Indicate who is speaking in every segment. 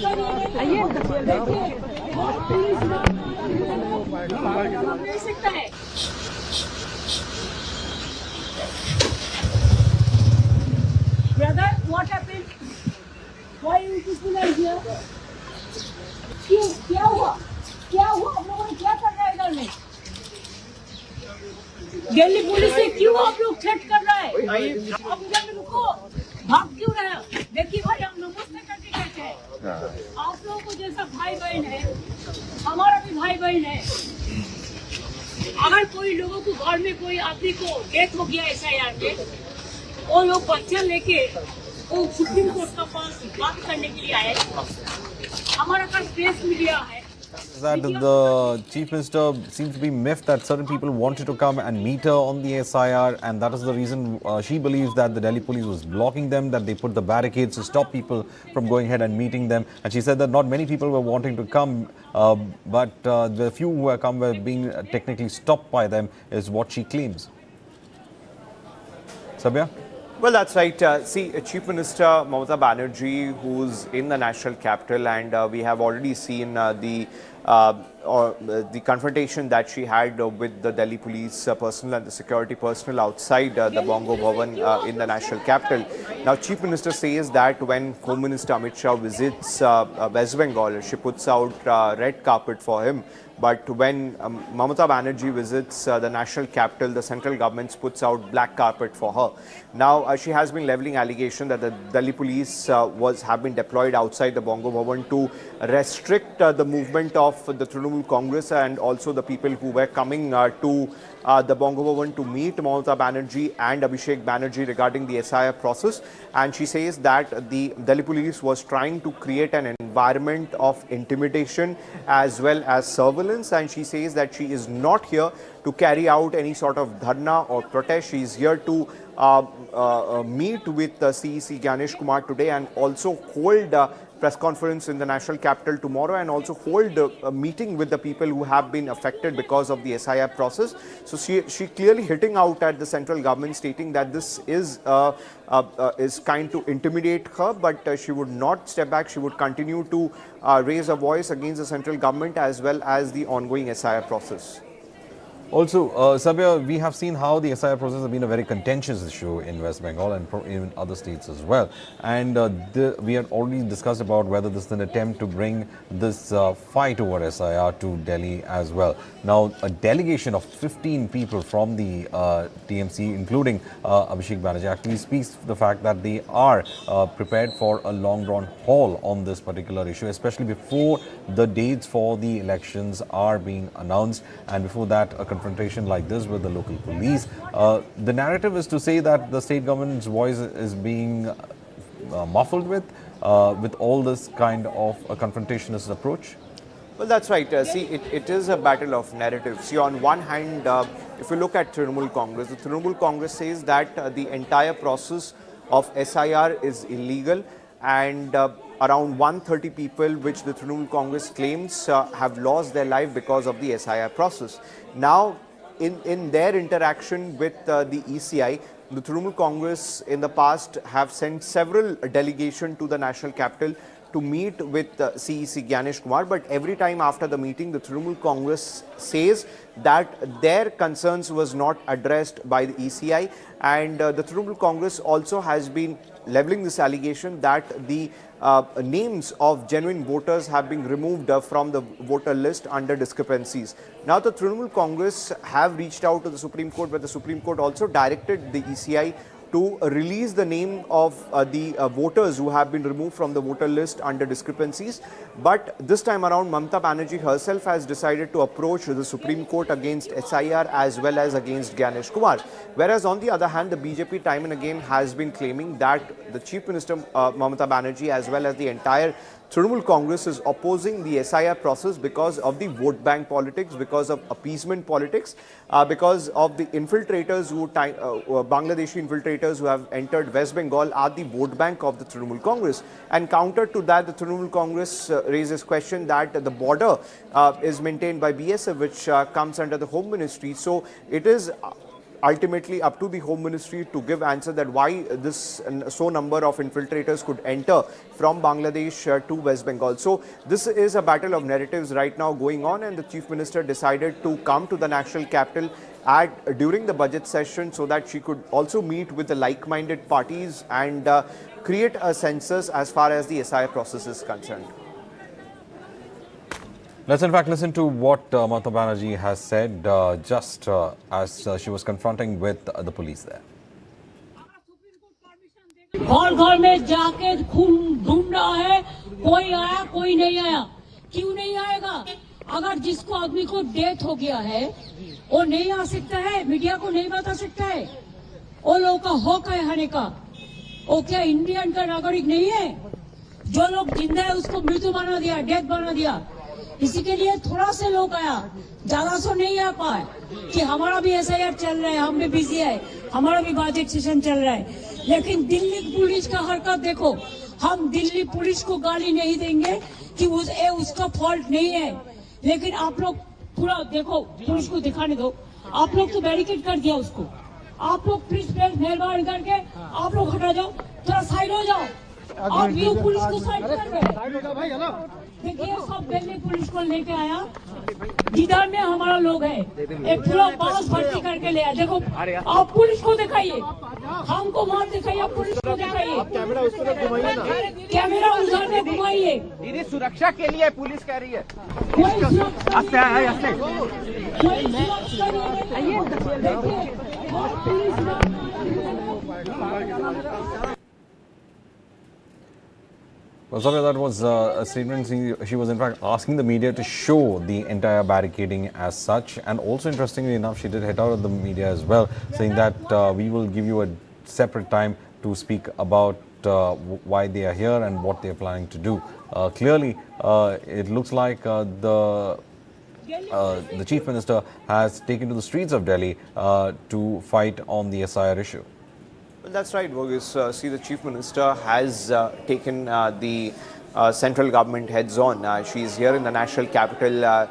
Speaker 1: Brother, what happened? Why you people are here? क्यों क्या हुआ आप लोगों ने क्या कर रहा है इधर में? दिल्ली पुलिस से क्यों आप लोग थ्रेट कर रहा है? अब इधर में रुको, भाग क्यों रहे हो? देखिए भाई, हम नमस्ते करके कहते हैं, आप लोगों को जैसा भाई बहन है, हमारा भी भाई बहन है। अगर कोई लोगों को घर में कोई आदमी को डेथ हो गया SIR में, वो लोग बच्चा लेके वो सुप्रीम कोर्ट का पास बात करने के लिए आए। हमारा पास प्रेस मीडिया है।
Speaker 2: That the Chief Minister seems to be miffed that certain people wanted to come and meet her on the SIR, and that is the reason she believes that the Delhi police was blocking them, that they put the barricades to stop people from going ahead and meeting them. And she said that not many people were wanting to come, but the few who have come were being technically stopped by them, is what she claims. Sabya?
Speaker 3: Well, that's right. See, Chief Minister Mamata Banerjee, who's in the national capital, and we have already seen the confrontation that she had with the Delhi police personnel and the security personnel outside the Bongo Bhavan in the national capital. Now, Chief Minister says that when Home Minister Amit Shah visits West Bengal, she puts out red carpet for him. But when Mamata Banerjee visits the national capital, the central government puts out black carpet for her. Now, she has been levelling allegation that the Delhi police have been deployed outside the Bongo Bhavan to restrict the movement of the Trinamool Congress and also the people who were coming to the Bongo Bhavan to meet Mamata Banerjee and Abhishek Banerjee regarding the SIR process. And she says that the Delhi police was trying to create an environment of intimidation as well as surveillance, and she says that she is not here to carry out any sort of dharna or protest. She is here to meet with CEC Ganesh Kumar today and also hold press conference in the national capital tomorrow, and also hold a meeting with the people who have been affected because of the SIR process. So she clearly hitting out at the central government, stating that this is kind to intimidate her, but she would not step back. She would continue to raise a voice against the central government as well as the ongoing SIR process.
Speaker 2: Also, Sabya, we have seen how the SIR process has been a very contentious issue in West Bengal and in other states as well. And we had already discussed about whether this is an attempt to bring this fight over SIR to Delhi as well. Now, a delegation of 15 people from the TMC, including Abhishek Banerjee, actually speaks to the fact that they are prepared for a long-drawn haul on this particular issue, especially before the dates for the elections are being announced, and before that, a confrontation like this with the local police. The narrative is to say that the state government's voice is being muffled with all this kind of a confrontationist approach.
Speaker 3: Well, that's right. See, it is a battle of narratives. See, on one hand, if you look at Trinamool Congress, the Trinamool Congress says that the entire process of SIR is illegal, and around 130 people, which the Trinamool Congress claims have lost their life because of the SIR process. Now, in their interaction with the ECI, the Trinamool Congress in the past have sent several delegations to the national capital to meet with CEC Ganesh Kumar, but every time after the meeting, the Trinamool Congress says that their concerns was not addressed by the ECI, and the Trinamool Congress also has been levelling this allegation that the names of genuine voters have been removed from the voter list under discrepancies. Now, the Trinamool Congress have reached out to the Supreme Court, but the Supreme Court also directed the ECI to release the name of the voters who have been removed from the voter list under discrepancies. But this time around, Mamata Banerjee herself has decided to approach the Supreme Court against SIR as well as against Ganesh Kumar. Whereas on the other hand, the BJP time and again has been claiming that the Chief Minister Mamata Banerjee as well as the entire Trinamool Congress is opposing the SIR process because of the vote bank politics, because of appeasement politics, because of the infiltrators who Bangladeshi infiltrators who have entered West Bengal are the vote bank of the Trinamool Congress. And counter to that, the Trinamool Congress raises question that the border is maintained by BSF, which comes under the Home Ministry. So it is ultimately up to the Home Ministry to give answer that why this number of infiltrators could enter from Bangladesh to West Bengal. So this is a battle of narratives right now going on, and the Chief Minister decided to come to the national capital during the budget session so that she could also meet with the like-minded parties and create a census as far as the SIR process is concerned.
Speaker 2: Let's in fact listen to what Mamata Banerjee has said just as she was confronting with the police there.
Speaker 1: घर घर में जाके ढूंढ रहा है, कोई आया कोई नहीं आया। क्यों नहीं आएगा? अगर जिसको आदमी को डेथ हो गया है वो नहीं आ सकता है, मीडिया को नहीं बता सकता है। वो लोगों का हक है आने का। वो क्या इंडियन का नागरिक नहीं है? जो लोग जिंदा है उसको मृत्यु बना दिया, डेथ बना दिया। इसी के लिए थोड़ा से लोग आया, ज्यादा सो नहीं आ पाए कि हमारा भी SIR चल रहा है, हम भी बिजी है, हमारा भी बजट सेशन चल रहा है। लेकिन दिल्ली पुलिस का हरकत देखो, हम दिल्ली पुलिस को गाली नहीं देंगे कि उसका फॉल्ट नहीं है, लेकिन आप लोग पूरा देखो, पुलिस को दिखाने दो। आप लोग तो बैरिकेड कर दिया उसको। आप लोग प्लीज मेहरबान करके आप लोग हटा जाओ, थोड़ा साइड हो जाओ। आप व्यू पुलिस को साइड कर दो। देखिए सब दिल्ली पुलिस को लेके आया, जिधर में हमारा लोग है, एक पूरा पास भर्ती करके ले आया। देखो आप पुलिस को दिखाइए, हमको मार दिखाइए, आप पुलिस को दिखाइए, कैमरा उधर में घुमाइए।
Speaker 4: दीदी सुरक्षा के लिए पुलिस कह रही है।
Speaker 2: Well, Sabya, that was a statement. She was in fact asking the media to show the entire barricading as such. And also, interestingly enough, she did hit out at the media as well, saying that we will give you a separate time to speak about why they are here and what they are planning to do. Clearly, it looks like the Chief Minister has taken to the streets of Delhi to fight on the SIR issue.
Speaker 3: Well, that's right, Varghese. See, the Chief Minister has taken the central government heads on. She is here in the national capital.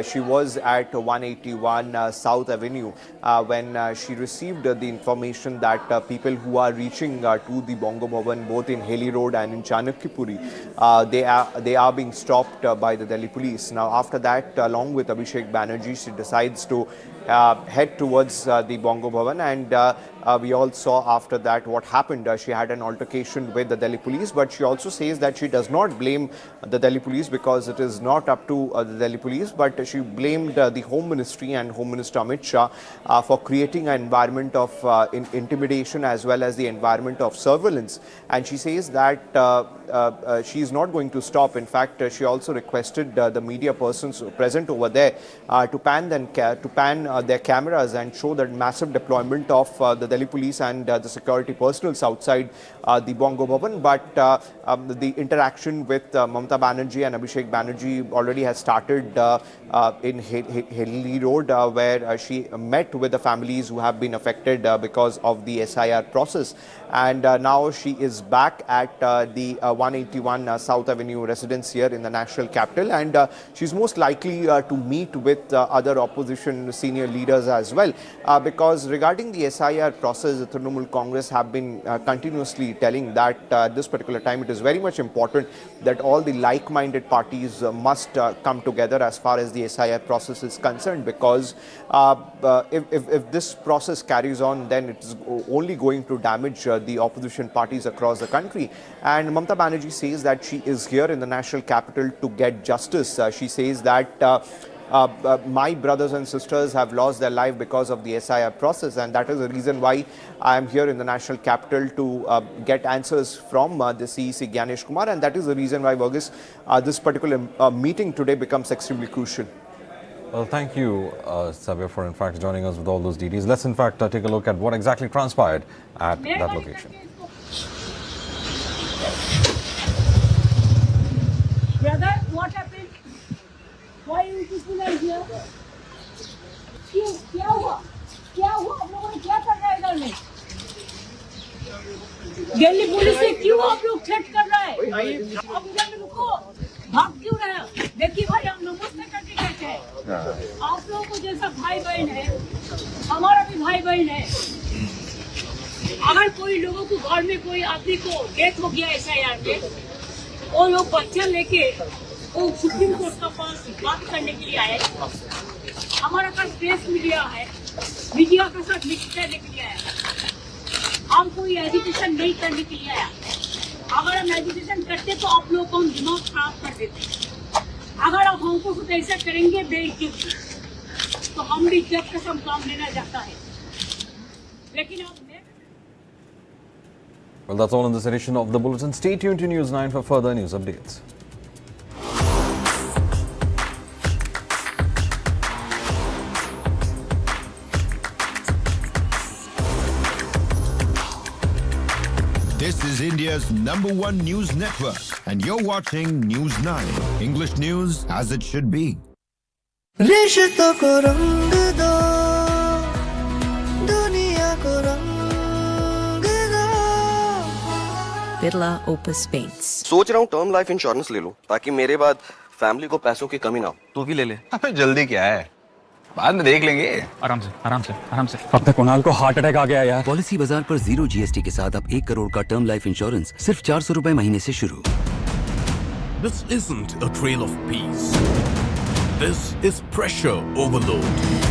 Speaker 3: She was at 181 South Avenue when she received the information that people who are reaching to the Bongo Bhavan, both in Haley Road and in Chanakyapuri, they are being stopped by the Delhi police. Now, after that, along with Abhishek Banerjee, she decides to head towards the Bongo Bhavan, and we all saw after that what happened. She had an altercation with the Delhi police, but she also says that she does not blame the Delhi police because it is not up to the Delhi police, but she blamed the Home Ministry and Home Minister Amit Shah for creating an environment of intimidation as well as the environment of surveillance. And she says that she is not going to stop. In fact, she also requested the media persons present over there to pan their cameras and show that massive deployment of the Delhi police and the security personals outside the Bongo Bhavan. But the interaction with Mamata Banerjee and Abhishek Banerjee already has started in Haley Road, where she met with the families who have been affected because of the SIR process. And now she is back at the 181 South Avenue residence here in the national capital, and she's most likely to meet with other opposition senior leaders as well, because regarding the SIR process, the Trinamool Congress have been continuously telling that at this particular time it is very much important that all the like-minded parties must come together as far as the SIR process is concerned, because if this process carries on, then it is only going to damage the opposition parties across the country. And Mamata Banerjee says that she is here in the national capital to get justice. She says that my brothers and sisters have lost their life because of the SIR process, and that is the reason why I am here in the national capital to get answers from the CEC Gyanesh Kumar, and that is the reason why, Varghese, this particular meeting today becomes extremely crucial.
Speaker 2: Well, thank you, Sabya, for in fact joining us with all those details. Let's in fact take a look at what exactly transpired at that location.
Speaker 1: Brother, what happened? Why you people are here? क्या हुआ? क्या हुआ? आप लोगों ने क्या कर रहा है इधर में? दिल्ली पुलिस से क्यों आप लोग थ्रेट कर रहा है? अब इधर में रुको, भाग क्यों रहे हो? देखिए भाई, हम नमस्ते करके कहते हैं। आप लोगों को जैसा भाई बहन है, हमारा भी भाई बहन है, अगर कोई लोगों को घर में कोई आदमी को डेथ हो गया SIR में, वो लोग बच्चा लेके वो सुप्रीम कोर्ट का पास बात करने के लिए आए। हमारा पास प्रेस मीडिया है, मीडिया के साथ मिक्स करने के लिए आया। हम कोई एजुकेशन नहीं करने के लिए आया। अगर हम एजुकेशन करते तो आप लोगों को हम दिमाग खराब कर देते। अगर आप हमको कुछ ऐसा करेंगे बेइज्जत, तो हम भी इज्जत का सब काम लेना जाता है। लेकिन आप
Speaker 2: Well, that's all in this edition of the Bulletin. Stay tuned to News9 for further news updates.
Speaker 5: This is India's #1 news network, and you're watching News9, English news as it should be.
Speaker 6: रिश्तों को रंग दो, दुनिया को रंग दो।
Speaker 7: Birla opus paints.
Speaker 8: सोच रहा हूँ टर्म लाइफ इंश्योरेंस ले लूं ताकि मेरे बाद फैमिली को पैसों की कमी ना हो। तू भी ले ले।
Speaker 9: अबे जल्दी क्या है, बाद में देख लेंगे।
Speaker 10: आराम से आराम से आराम से। अब तक कुणाल को हार्ट अटैक आ गया यार।
Speaker 11: पॉलिसी बाजार पर 0 GST के साथ अब 1 करोड़ का टर्म लाइफ इंश्योरेंस सिर्फ 400 रुपए महीने से शुरू।
Speaker 12: This isn't a trail of peace. This is pressure overload.